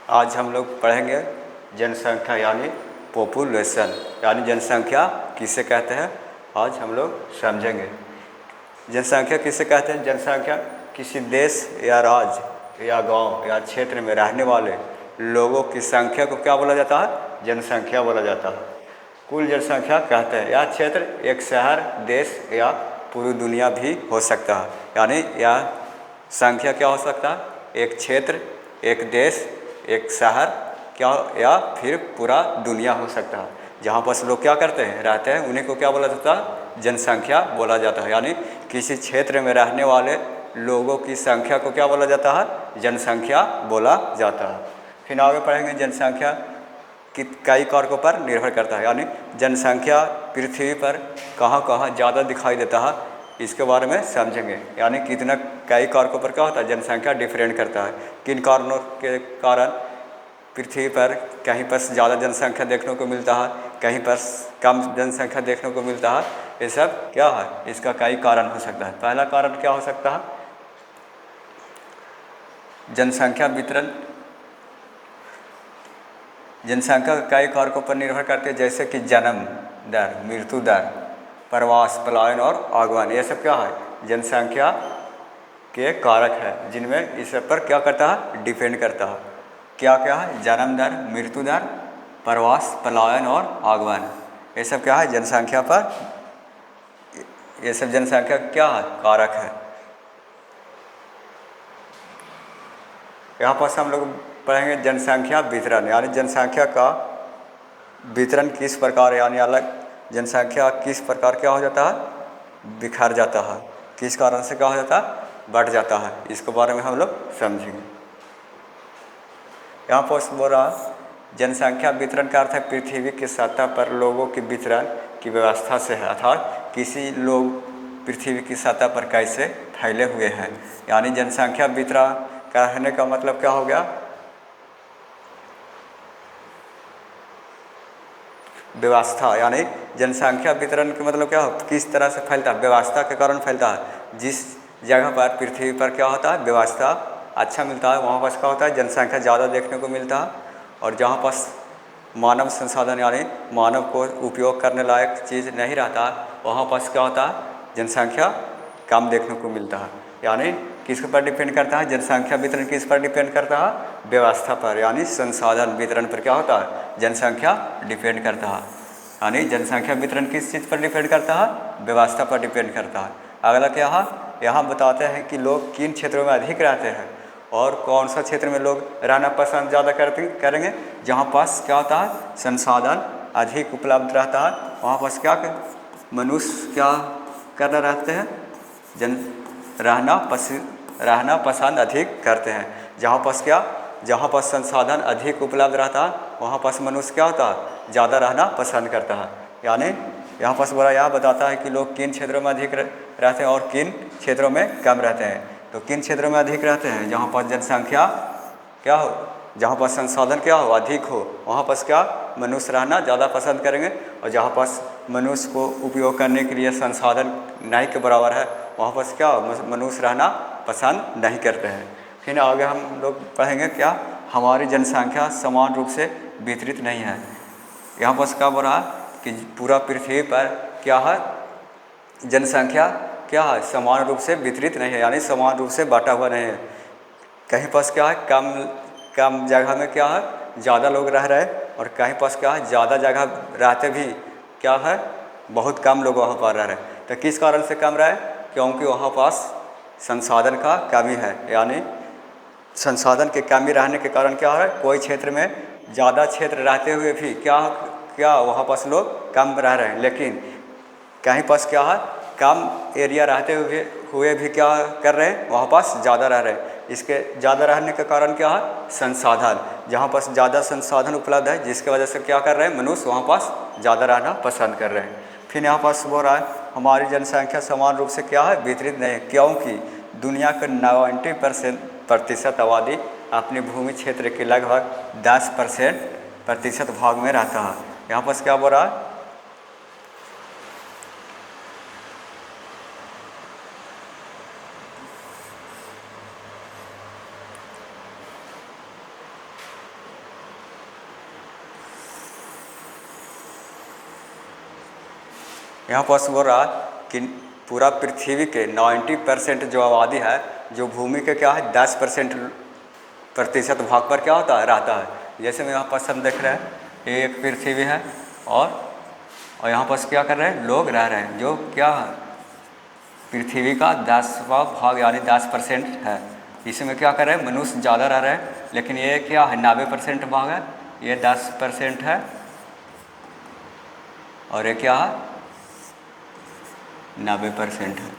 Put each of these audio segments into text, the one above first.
आज हम लोग पढ़ेंगे जनसंख्या यानी पॉपुलेशन यानी जनसंख्या किसे कहते हैं। आज हम लोग समझेंगे जनसंख्या किसे कहते हैं। जनसंख्या किसी देश या राज्य या गांव या क्षेत्र में रहने वाले लोगों की संख्या को क्या बोला जाता है, जनसंख्या बोला जाता है। कुल जनसंख्या कहते हैं। यह क्षेत्र एक शहर, देश या पूरी दुनिया भी हो सकता है। यानी यह संख्या क्या हो सकता है, एक क्षेत्र, एक देश, एक शहर क्या या फिर पूरा दुनिया हो सकता है। जहाँ पर लोग क्या करते हैं, रहते हैं, उन्हीं को क्या बोला जाता है, जनसंख्या बोला जाता है। यानी किसी क्षेत्र में रहने वाले लोगों की संख्या को क्या बोला जाता है, जनसंख्या बोला जाता है। फिर आगे पढ़ेंगे जनसंख्या कि कई कारकों पर निर्भर करता है। यानी जनसंख्या पृथ्वी पर कहाँ कहाँ ज़्यादा दिखाई देता है, इसके बारे में समझेंगे। यानी कितना कई कारकों पर क्या होता है, जनसंख्या डिफरेंट करता है। किन कारणों के कारण पृथ्वी पर कहीं पर ज़्यादा जनसंख्या देखने को मिलता है, कहीं पर कम जनसंख्या देखने को मिलता है, ये सब क्या है, इसका कई कारण हो सकता है। पहला कारण क्या हो सकता है, जनसंख्या वितरण। जनसंख्या कई कारकों पर निर्भर करती है, जैसे कि जन्म दर, मृत्यु दर, प्रवास, पलायन और आगमन। ये सब क्या है, जनसंख्या के कारक है, जिनमें इस सब पर क्या करता है, डिपेंड करता है। क्या क्या है, जन्म दर, मृत्यु दर, प्रवास, पलायन और आगमन। ये सब क्या है, जनसंख्या पर, ये सब जनसंख्या क्या है, कारक है। यहाँ पर हम लोग पढ़ेंगे जनसंख्या वितरण। यानी जनसंख्या का वितरण किस प्रकार, यानी अलग जनसंख्या किस प्रकार क्या हो जाता है, बिखर जाता है, किस कारण से क्या हो जाता है, बढ़ जाता है। इसके बारे में हम लोग समझेंगे। यहाँ पर बोल रहा जनसंख्या वितरण का अर्थ है पृथ्वी की सतह पर लोगों के वितरण की व्यवस्था से है, अर्थात किसी लोग पृथ्वी की सतह पर कैसे फैले हुए हैं। यानी जनसंख्या वितरण कहने का मतलब क्या हो गया, व्यवस्था। यानी जनसंख्या वितरण का मतलब क्या हो, किस तरह से फैलता है, व्यवस्था के कारण फैलता है। जिस जगह पर पृथ्वी पर क्या होता है, व्यवस्था अच्छा मिलता है, वहाँ पर क्या होता है, जनसंख्या ज़्यादा देखने को मिलता है। और जहाँ पर मानव संसाधन यानी मानव को उपयोग करने लायक चीज़ नहीं रहता, वहाँ पर क्या होता है, जनसंख्या कम देखने को मिलता है। यानी किस पर डिपेंड करता है, जनसंख्या वितरण किस पर डिपेंड करता है, व्यवस्था पर, यानी संसाधन वितरण पर क्या होता है, जनसंख्या डिपेंड करता है। यानी जनसंख्या वितरण किस चीज़ पर डिपेंड करता है, व्यवस्था पर डिपेंड करता है। अगला क्या है, यहाँ बताते हैं कि लोग किन क्षेत्रों में अधिक रहते हैं और कौन सा क्षेत्र में लोग रहना पसंद ज़्यादा करेंगे। जहाँ पास क्या होता है, संसाधन अधिक उपलब्ध रहता है, वहाँ पास क्या मनुष्य क्या करना रहते हैं, रहना पसंद अधिक करते हैं। जहाँ पास क्या, जहाँ पास संसाधन अधिक उपलब्ध रहता है, वहाँ पास मनुष्य क्या होता है, ज़्यादा रहना पसंद करता है। यानी यहाँ पास बड़ा यह बताता है कि लोग किन क्षेत्रों में अधिक रहते हैं और किन क्षेत्रों में कम रहते हैं। तो किन क्षेत्रों में अधिक रहते हैं, जहाँ पर जनसंख्या क्या हो, जहाँ पर संसाधन क्या हो, अधिक हो, वहाँ पर क्या मनुष्य रहना ज़्यादा पसंद करेंगे। और जहाँ पर मनुष्य को उपयोग करने के लिए संसाधन नहीं के बराबर है, वहाँ पर क्या मनुष्य रहना पसंद नहीं करते हैं। फिर आगे हम लोग पढ़ेंगे क्या, हमारी जनसंख्या समान रूप से वितरित नहीं है। यहाँ पर क्या बोल रहा है कि पूरा पृथ्वी पर क्या है, जनसंख्या क्या है, समान रूप से वितरित नहीं है, यानी समान रूप से बांटा हुआ नहीं है। कहीं पास क्या है, कम जगह में क्या है, ज़्यादा लोग रह रहे हैं, और कहीं पास क्या है, ज़्यादा जगह रहते भी क्या है, बहुत कम लोग वहाँ पर रह रहे हैं। तो किस कारण से कम रहे, क्योंकि वहाँ पास संसाधन का कमी है। यानी संसाधन के कमी रहने के कारण क्या है, कोई क्षेत्र में ज़्यादा क्षेत्र रहते हुए भी क्या वहाँ पास लोग कम रह रहे हैं, लेकिन कहीं पास क्या है, कम एरिया रहते हुए भी क्या कर रहे हैं, वहाँ पास ज़्यादा रह रहे हैं। इसके ज़्यादा रहने के कारण क्या है, संसाधन, जहाँ पास ज़्यादा संसाधन उपलब्ध है, जिसके वजह से क्या कर रहे हैं, मनुष्य वहाँ पास ज़्यादा रहना पसंद कर रहे हैं। फिर यहाँ पास बोल रहा है हमारी जनसंख्या समान रूप से क्या है, वितरित नहीं है, क्योंकि दुनिया का 90% आबादी अपने भूमि क्षेत्र के लगभग 10% भाग में रहता है। यहाँ पास क्या बोल रहा है, यहाँ पर बोल रहा है कि पूरा पृथ्वी के 90% जो आबादी है, जो भूमि के क्या है 10% प्रतिशत भाग पर क्या होता है, रहता है। जैसे मैं यहाँ पर हम देख रहे हैं, ये एक पृथ्वी है और यहाँ पर क्या कर रहे हैं, लोग रह रहे हैं, जो क्या है पृथ्वी का 10वां भाग यानी 10% है। इसमें क्या कर रहे हैं, मनुष्य ज़्यादा रह रहे हैं, लेकिन ये क्या है 90% भाग है, ये 10% है और ये क्या है 90% है।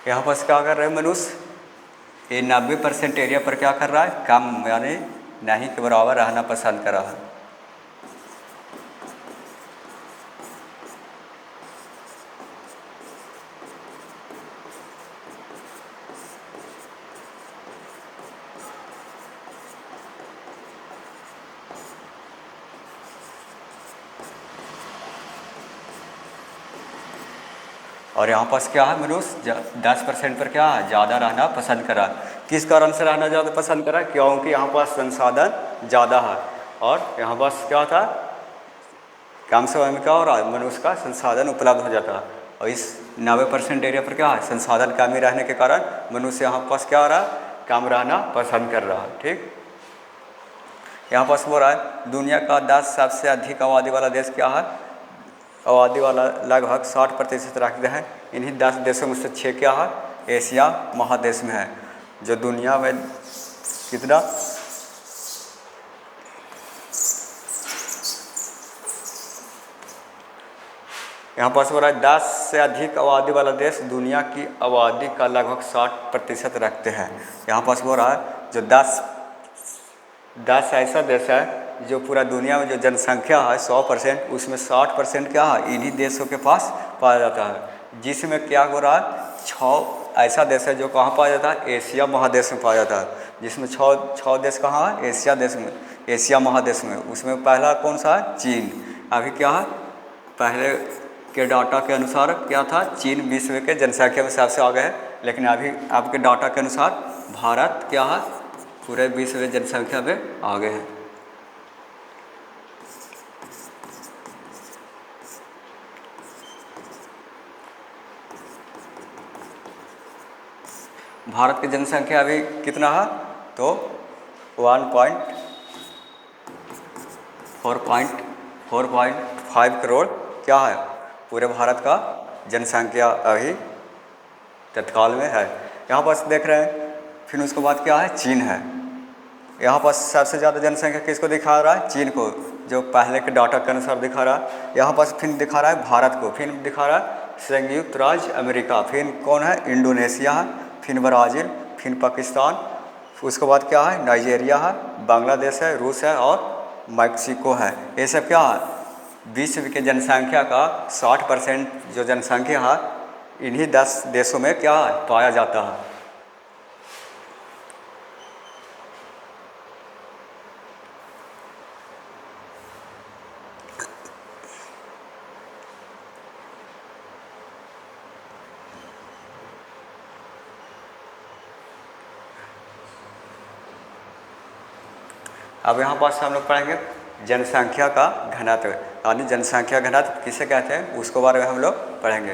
यहाँ पर क्या कर रहे हैं मनुष्य, ये 90% एरिया पर क्या कर रहा है, कम यानी नहीं के बराबर रहना पसंद कर रहा है। और यहाँ पास क्या है, मनुष्य 10% पर क्या है, ज़्यादा रहना पसंद करा। किस कारण से रहना ज़्यादा पसंद करा, क्योंकि यहाँ पास संसाधन ज़्यादा है। और यहाँ पास क्या था, कम समय में क्या हो रहा है, मनुष्य का संसाधन उपलब्ध हो जाता है। और इस 90% एरिया पर क्या है, संसाधन कमी रहने के कारण मनुष्य यहाँ पास क्या हो रहा है, कम रहना पसंद कर रहा है। ठीक, यहाँ पास बोल रहा है दुनिया का 10 सबसे अधिक आबादी वाला देश क्या है, आबादी वाला लगभग 60% रखते हैं। इन्हीं 10 देशों में से 6 क्या है, एशिया महादेश में है। जो दुनिया में कितना, यहाँ पर हो रहा है 10 से अधिक आबादी वाला देश दुनिया की आबादी का लगभग 60% रखते हैं। यहाँ पर हो रहा है जो 10 ऐसा देश है जो पूरा दुनिया में जो जनसंख्या है 100%, उसमें 60% क्या है, इन्हीं देशों के पास पाया जाता है। जिसमें क्या हो रहा है, 6 ऐसा देश है जो कहाँ पाया जाता है, एशिया महादेश में पाया जाता है। जिसमें 6 देश कहाँ है, एशिया देश में, एशिया महादेश में। उसमें पहला कौन सा है, चीन। अभी क्या है, पहले के डाटा के अनुसार क्या था, चीन विश्व के जनसंख्या में सबसे आगे है, लेकिन अभी आपके डाटा के अनुसार भारत क्या है, पूरे विश्व में जनसंख्या में आगे है। भारत की जनसंख्या अभी कितना है, तो 4.5 करोड़ क्या है, पूरे भारत का जनसंख्या अभी तत्काल में है। यहाँ पर देख रहे हैं, फिर उसके बाद क्या है, चीन है। यहाँ पर सबसे ज़्यादा जनसंख्या किसको दिखा रहा है, चीन को, जो पहले के डाटा के अनुसार दिखा रहा है। यहाँ पर फिर दिखा रहा है भारत को, फिर दिखा रहा है संयुक्त राज्य अमेरिका, फिर कौन है, इंडोनेशिया है, फिर ब्राज़ील, फिर पाकिस्तान, उसके बाद क्या है, नाइजीरिया है, बांग्लादेश है, रूस है और मैक्सिको है। ये सब क्या है, विश्व के जनसंख्या का 60% जो जनसंख्या है इन्हीं 10 देशों में क्या है, पाया जाता है। अब यहाँ पास हम लोग पढ़ेंगे जनसंख्या का घनत्व, यानी जनसंख्या घनत्व किसे कहते हैं उसके बारे में हम लोग पढ़ेंगे।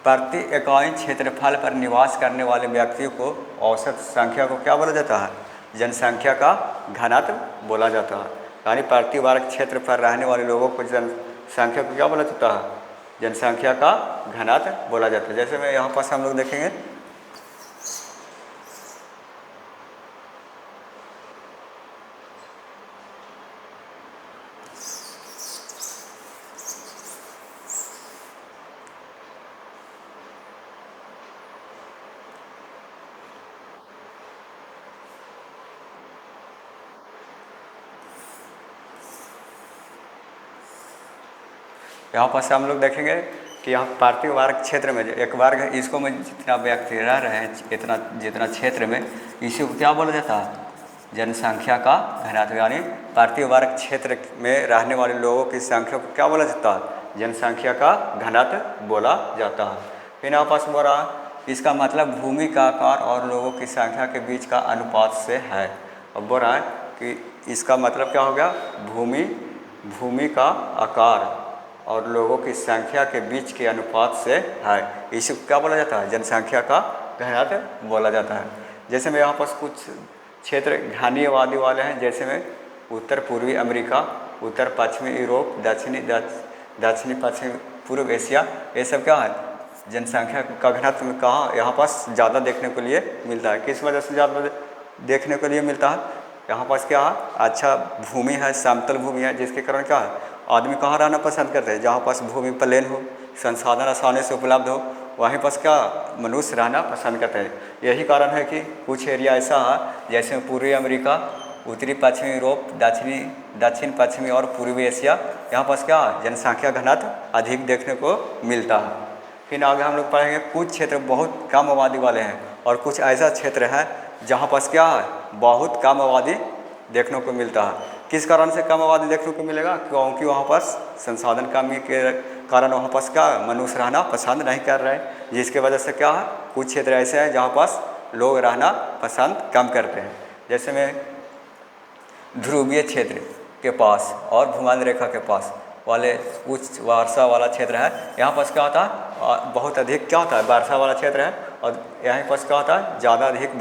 प्रति इकाई क्षेत्रफल पर निवास करने वाले व्यक्तियों को औसत संख्या को क्या बोला जाता है, जनसंख्या का घनत्व बोला जाता है। यानी प्रति वर्ग क्षेत्र पर रहने वाले लोगों को जनसंख्या को क्या बोला जाता है, जनसंख्या का घनत्व बोला जाता है। जैसे मैं यहाँ पास हम लोग देखेंगे, यहाँ पर से हम लोग देखेंगे कि यहाँ पार्थिव वर्ग क्षेत्र में एक वर्ग है, इसको में जितना व्यक्ति रह रहे हैं इतना जितना क्षेत्र में, इसी को क्या बोला जाता है? जनसंख्या का घनत्व। यानी पार्थिव वर्ग क्षेत्र में रहने वाले लोगों की संख्या को क्या बोला जाता है? जनसंख्या का घनत्व बोला जाता है। फिर आपस में बोला इसका मतलब भूमि का आकार और लोगों की संख्या के बीच का अनुपात से है। अब बोल रहा है कि इसका मतलब क्या हो गया? भूमि का आकार और लोगों की संख्या के बीच के अनुपात से है। इसे क्या बोला जाता है? जनसंख्या का घनत्व बोला जाता है। जैसे में यहाँ पर कुछ क्षेत्र घनी आबादी वाले हैं, जैसे में उत्तर पूर्वी अमेरिका, उत्तर पश्चिमी यूरोप, दक्षिणी पश्चिमी पूर्व एशिया, ये सब क्या है? जनसंख्या का घनत्व में कहाँ यहाँ पास ज़्यादा देखने को लिए मिलता है। किस वजह से ज़्यादा देखने को लिए मिलता है? यहाँ पास क्या है? अच्छा भूमि है, समतल भूमि है, जिसके कारण क्या है? आदमी कहाँ रहना पसंद करते हैं? जहाँ पास भूमि प्लेन हो, संसाधन आसानी से उपलब्ध हो, वहीं पास क्या मनुष्य रहना पसंद करते हैं। यही कारण है कि कुछ एरिया ऐसा है जैसे पूर्वी अमेरिका, उत्तरी पश्चिमी यूरोप, दक्षिण पश्चिमी और पूर्वी एशिया, यहाँ पास क्या जनसंख्या घनत्व अधिक देखने को मिलता है। फिर आगे हम लोग पढ़ेंगे कुछ क्षेत्र बहुत कम आबादी वाले हैं और कुछ ऐसा क्षेत्र है जहाँ पास क्या है? बहुत कम आबादी देखने को मिलता है। किस कारण से कम आबादी देखने को मिलेगा? क्योंकि वहाँ पास संसाधन कमी के कारण वहाँ पास क्या मनुष्य रहना पसंद नहीं कर रहे हैं, जिसके वजह से क्या है? कुछ क्षेत्र ऐसे हैं जहाँ पास लोग रहना पसंद कम करते हैं। जैसे में ध्रुवीय क्षेत्र के पास और भूमध्य रेखा के पास वाले उच्च वर्षा वाला क्षेत्र है, यहाँ पास क्या होता है? बहुत अधिक क्या होता है? वर्षा वाला क्षेत्र है और यहाँ पास क्या होता है? ज़्यादा अधिक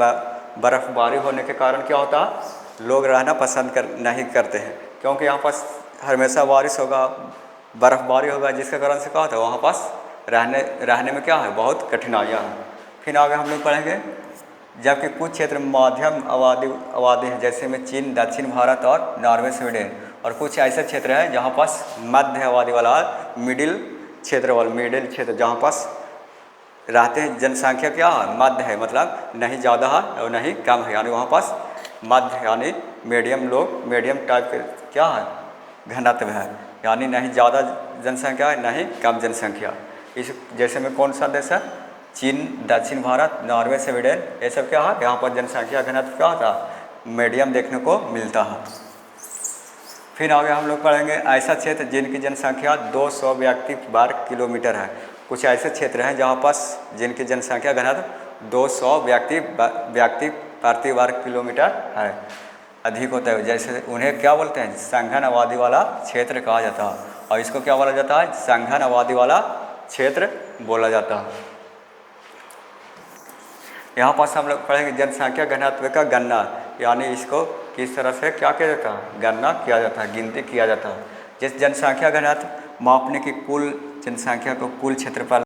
बर्फबारी होने के कारण क्या होता है? लोग रहना पसंद नहीं करते हैं, क्योंकि यहाँ पास हमेशा बारिश होगा, बर्फबारी होगा, जिसके कारण से क्या होता है? वहाँ पास रहने में क्या है? बहुत कठिनाइयाँ हैं। फिर आगे हम लोग पढ़ेंगे जबकि कुछ क्षेत्र मध्यम आबादी है, जैसे में चीन, दक्षिण भारत और नॉर्वे, स्वीडन, और कुछ ऐसे क्षेत्र हैं जहाँ पास मध्य आबादी वाला मिडिल क्षेत्र जहाँ पास रहते हैं जनसंख्या क्या है? मध्य है, मतलब नहीं ज़्यादा है और नहीं कम है, यानी वहाँ पास मध्य यानी मीडियम टाइप के क्या है? घनत्व है, यानी नहीं ज़्यादा जनसंख्या है नहीं कम जनसंख्या। इस जैसे में कौन सा देश है? चीन, दक्षिण भारत, नॉर्वे, स्वीडन, ये सब क्या है? यहाँ पर जनसंख्या घनत्व क्या होता है? मीडियम देखने को मिलता है। फिर आगे हम लोग पढ़ेंगे ऐसा क्षेत्र जिनकी जनसंख्या 200 व्यक्ति वर्ग किलोमीटर है। कुछ ऐसे क्षेत्र हैं जहाँ पास जिनकी जनसंख्या घनत्व 200 व्यक्ति प्रति वर्ग किलोमीटर है, अधिक होता है। जैसे उन्हें क्या बोलते हैं? संघन आबादी वाला क्षेत्र कहा जाता है, और इसको क्या बोला जाता है? संघन आबादी वाला क्षेत्र बोला जाता है। यहाँ पास हम लोग पढ़ेंगे जनसंख्या घनत्व का गणना, यानी इसको किस तरह से क्या किया जाता है? गणना किया जाता है, गिनती किया जाता है। जिस जनसंख्या घनत्व मापने की कुल जनसंख्या को कुल क्षेत्रफल